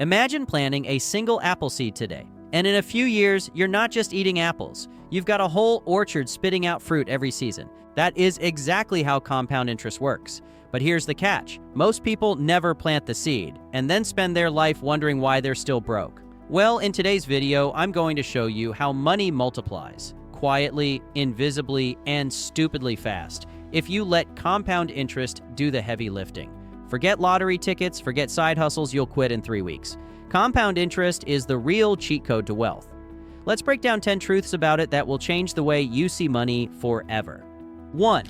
Imagine planting a single apple seed today, and in a few years, you're not just eating apples. You've got a whole orchard spitting out fruit every season. That is exactly how compound interest works. But here's the catch. Most people never plant the seed, and then spend their life wondering why they're still broke. Well, in today's video, I'm going to show you how money multiplies, quietly, invisibly, and stupidly fast, if you let compound interest do the heavy lifting. Forget lottery tickets, forget side hustles, you'll quit in 3 weeks. Compound interest is the real cheat code to wealth. Let's break down 10 truths about it that will change the way you see money forever. 1.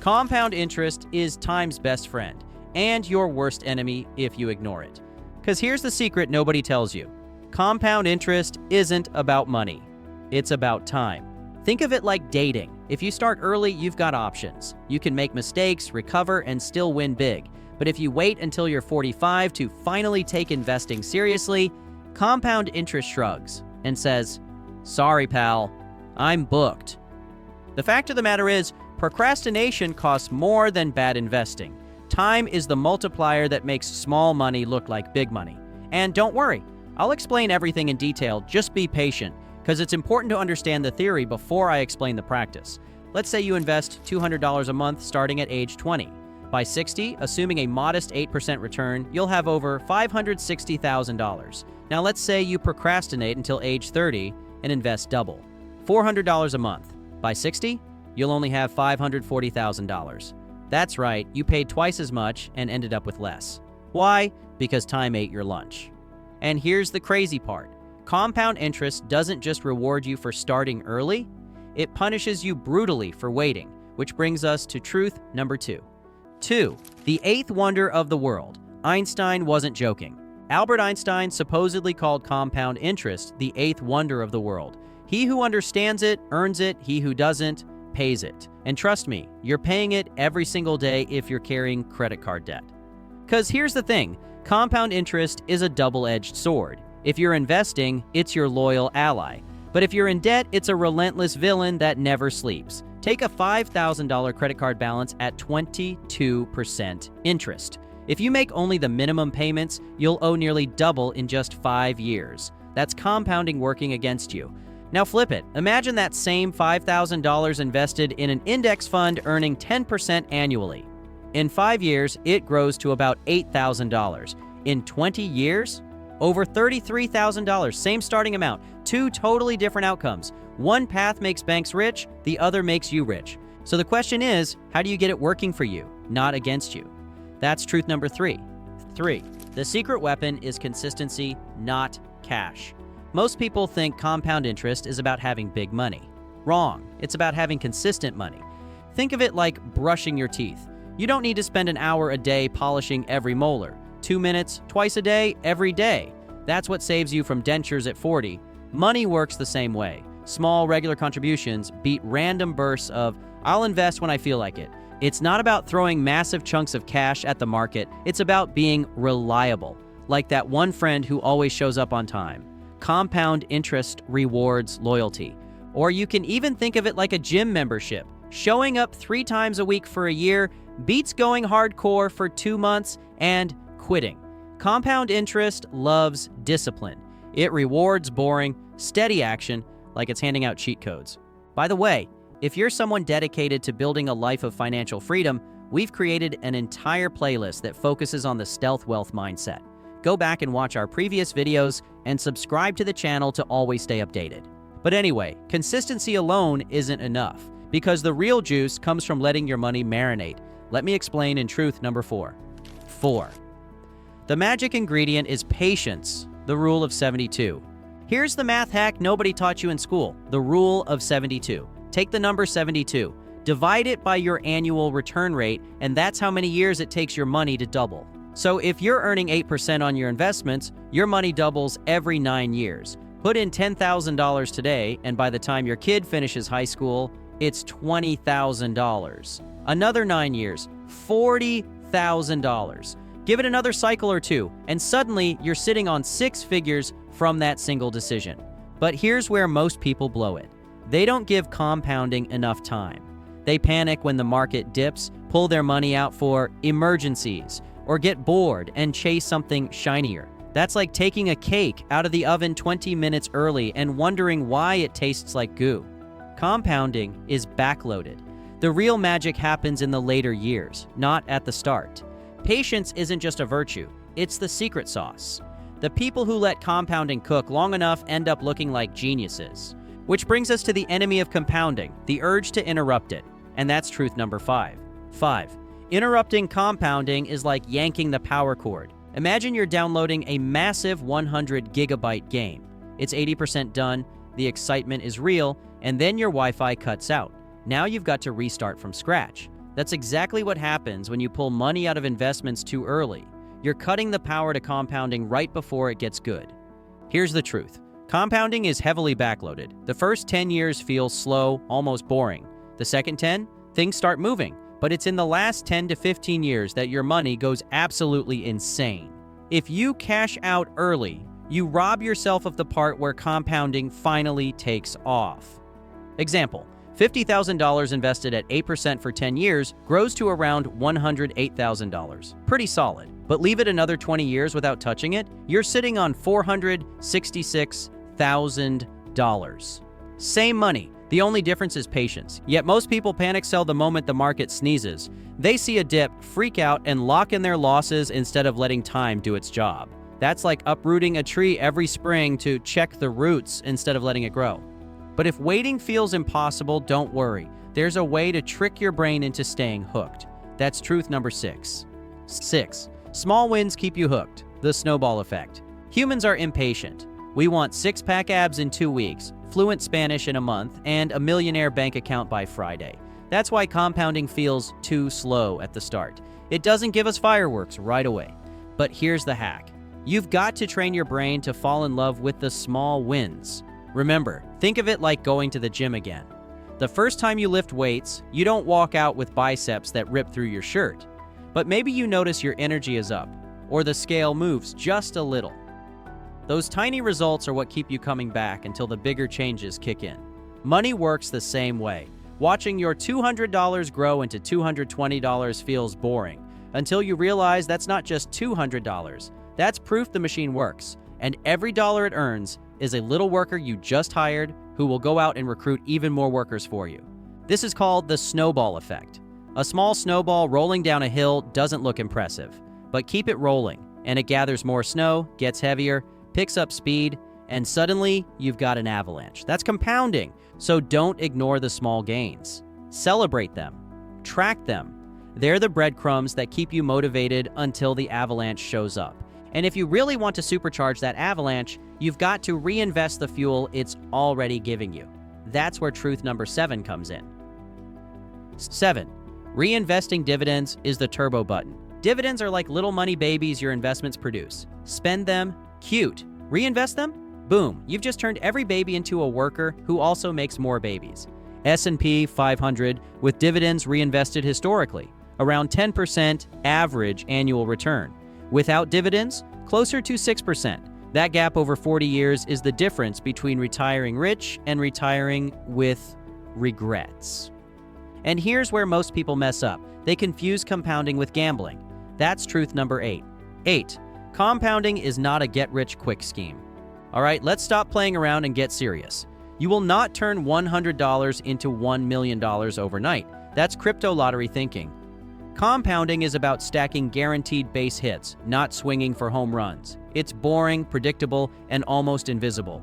Compound interest is time's best friend, and your worst enemy if you ignore it. Because here's the secret nobody tells you. Compound interest isn't about money. It's about time. Think of it like dating. If you start early, you've got options. You can make mistakes, recover, and still win big. But if you wait until you're 45 to finally take investing seriously, compound interest shrugs and says, "Sorry, pal, I'm booked." The fact of the matter is, procrastination costs more than bad investing. Time is the multiplier that makes small money look like big money. And don't worry, I'll explain everything in detail, just be patient, because it's important to understand the theory before I explain the practice. Let's say you invest $200 a month starting at age 20. By 60, assuming a modest 8% return, you'll have over $560,000. Now let's say you procrastinate until age 30 and invest double, $400 a month. By 60, you'll only have $540,000. That's right, you paid twice as much and ended up with less. Why? Because time ate your lunch. And here's the crazy part. Compound interest doesn't just reward you for starting early, it punishes you brutally for waiting, which brings us to truth number 2. 2. The eighth wonder of the world. Einstein wasn't joking. Albert Einstein supposedly called compound interest the eighth wonder of the world. He who understands it, earns it. He who doesn't, pays it. And trust me, you're paying it every single day if you're carrying credit card debt. Because here's the thing, compound interest is a double-edged sword. If you're investing, it's your loyal ally. But if you're in debt, it's a relentless villain that never sleeps. Take a $5,000 credit card balance at 22% interest. If you make only the minimum payments, you'll owe nearly double in just 5 years. That's compounding working against you. Now flip it. Imagine that same $5,000 invested in an index fund earning 10% annually. In 5 years, it grows to about $8,000. In 20 years, over $33,000, same starting amount, 2 totally different outcomes. One path makes banks rich, the other makes you rich. So the question is, how do you get it working for you, not against you? That's truth number 3. 3. The secret weapon is consistency, not cash. Most people think compound interest is about having big money. Wrong. It's about having consistent money. Think of it like brushing your teeth. You don't need to spend an hour a day polishing every molar. 2 minutes, twice a day, every day. That's what saves you from dentures at 40. Money works the same way. Small, regular contributions beat random bursts of, "I'll invest when I feel like it." It's not about throwing massive chunks of cash at the market. It's about being reliable, like that one friend who always shows up on time. Compound interest rewards loyalty. Or you can even think of it like a gym membership. Showing up 3 times a week for a year beats going hardcore for 2 months and quitting. Compound interest loves discipline. It rewards boring, steady action like it's handing out cheat codes. By the way, if you're someone dedicated to building a life of financial freedom, we've created an entire playlist that focuses on the stealth wealth mindset. Go back and watch our previous videos and subscribe to the channel to always stay updated. But anyway, consistency alone isn't enough, because the real juice comes from letting your money marinate. Let me explain in truth number 4. 4. The magic ingredient is patience, the rule of 72. Here's the math hack nobody taught you in school, the rule of 72. Take the number 72, divide it by your annual return rate, and that's how many years it takes your money to double. So if you're earning 8% on your investments, your money doubles every 9 years. Put in $10,000 today, and by the time your kid finishes high school, it's $20,000. Another 9 years, $40,000. Give it another cycle or 2, and suddenly you're sitting on 6 figures from that single decision. But here's where most people blow it. They don't give compounding enough time. They panic when the market dips, pull their money out for emergencies, or get bored and chase something shinier. That's like taking a cake out of the oven 20 minutes early and wondering why it tastes like goo. Compounding is backloaded. The real magic happens in the later years, not at the start. Patience isn't just a virtue, it's the secret sauce. The people who let compounding cook long enough end up looking like geniuses. Which brings us to the enemy of compounding, the urge to interrupt it. And that's truth number 5. 5. Interrupting compounding is like yanking the power cord. Imagine you're downloading a massive 100 gigabyte game. It's 80% done, the excitement is real, and then your Wi-Fi cuts out. Now you've got to restart from scratch. That's exactly what happens when you pull money out of investments too early. You're cutting the power to compounding right before it gets good. Here's the truth. Compounding is heavily backloaded. The first 10 years feel slow, almost boring. The second 10, things start moving. But it's in the last 10 to 15 years that your money goes absolutely insane. If you cash out early, you rob yourself of the part where compounding finally takes off. Example, $50,000 invested at 8% for 10 years grows to around $108,000. Pretty solid. But leave it another 20 years without touching it, you're sitting on $466,000. Same money. The only difference is patience. Yet most people panic sell the moment the market sneezes. They see a dip, freak out, and lock in their losses instead of letting time do its job. That's like uprooting a tree every spring to check the roots instead of letting it grow. But if waiting feels impossible, don't worry. There's a way to trick your brain into staying hooked. That's truth number 6. 6. Small wins keep you hooked. The snowball effect. Humans are impatient. We want 6-pack abs in 2 weeks, fluent Spanish in a month, and a millionaire bank account by Friday. That's why compounding feels too slow at the start. It doesn't give us fireworks right away. But here's the hack. You've got to train your brain to fall in love with the small wins. Remember, think of it like going to the gym again. The first time you lift weights, you don't walk out with biceps that rip through your shirt. But maybe you notice your energy is up, or the scale moves just a little. Those tiny results are what keep you coming back until the bigger changes kick in. Money works the same way. Watching your $200 grow into $220 feels boring, until you realize that's not just $200. That's proof the machine works, and every dollar it earns is a little worker you just hired who will go out and recruit even more workers for you. This is called the snowball effect. A small snowball rolling down a hill doesn't look impressive, but keep it rolling, and it gathers more snow, gets heavier, picks up speed, and suddenly you've got an avalanche. That's compounding, so don't ignore the small gains. Celebrate them. Track them. They're the breadcrumbs that keep you motivated until the avalanche shows up. And if you really want to supercharge that avalanche, you've got to reinvest the fuel it's already giving you. That's where truth number 7 comes in. 7. Reinvesting dividends is the turbo button. Dividends are like little money babies your investments produce. Spend them, cute. Reinvest them, boom, you've just turned every baby into a worker who also makes more babies. S&P 500 with dividends reinvested historically, around 10% average annual return. Without dividends, closer to 6%. That gap over 40 years is the difference between retiring rich and retiring with regrets. And here's where most people mess up. They confuse compounding with gambling. That's truth number 8. 8. Compounding is not a get-rich-quick scheme. All right, let's stop playing around and get serious. You will not turn $100 into $1 million overnight. That's crypto lottery thinking. Compounding is about stacking guaranteed base hits, not swinging for home runs. It's boring, predictable, and almost invisible.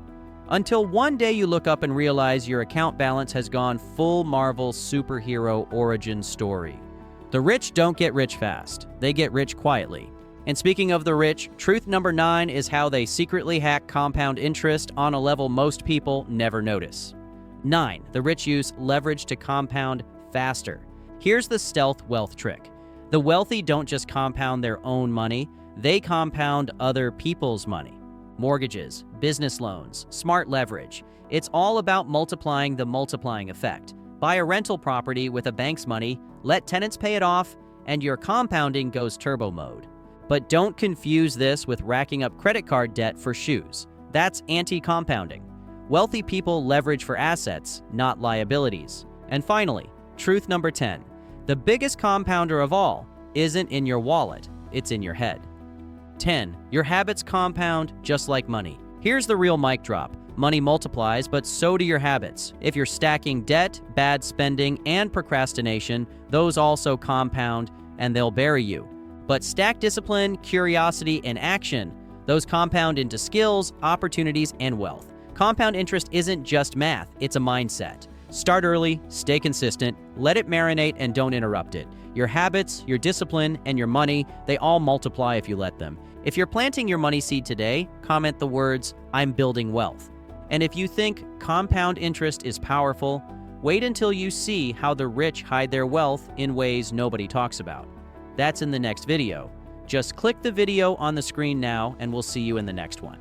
Until one day you look up and realize your account balance has gone full Marvel superhero origin story. The rich don't get rich fast. They get rich quietly. And speaking of the rich, truth number 9 is how they secretly hack compound interest on a level most people never notice. 9. The rich use leverage to compound faster. Here's the stealth wealth trick. The wealthy don't just compound their own money, they compound other people's money. Mortgages, business loans, smart leverage. It's all about multiplying the multiplying effect. Buy a rental property with a bank's money, let tenants pay it off, and your compounding goes turbo mode. But don't confuse this with racking up credit card debt for shoes. That's anti-compounding. Wealthy people leverage for assets, not liabilities. And finally, truth number 10. The biggest compounder of all isn't in your wallet, it's in your head. 10. Your habits compound just like money. Here's the real mic drop. Money multiplies, but so do your habits. If you're stacking debt, bad spending, and procrastination, those also compound and they'll bury you. But stack discipline, curiosity, and action. Those compound into skills, opportunities, and wealth. Compound interest isn't just math, it's a mindset. Start early, stay consistent, let it marinate, and don't interrupt it. Your habits, your discipline, and your money, they all multiply if you let them. If you're planting your money seed today, comment the words, "I'm building wealth." And if you think compound interest is powerful, wait until you see how the rich hide their wealth in ways nobody talks about. That's in the next video. Just click the video on the screen now, and we'll see you in the next one.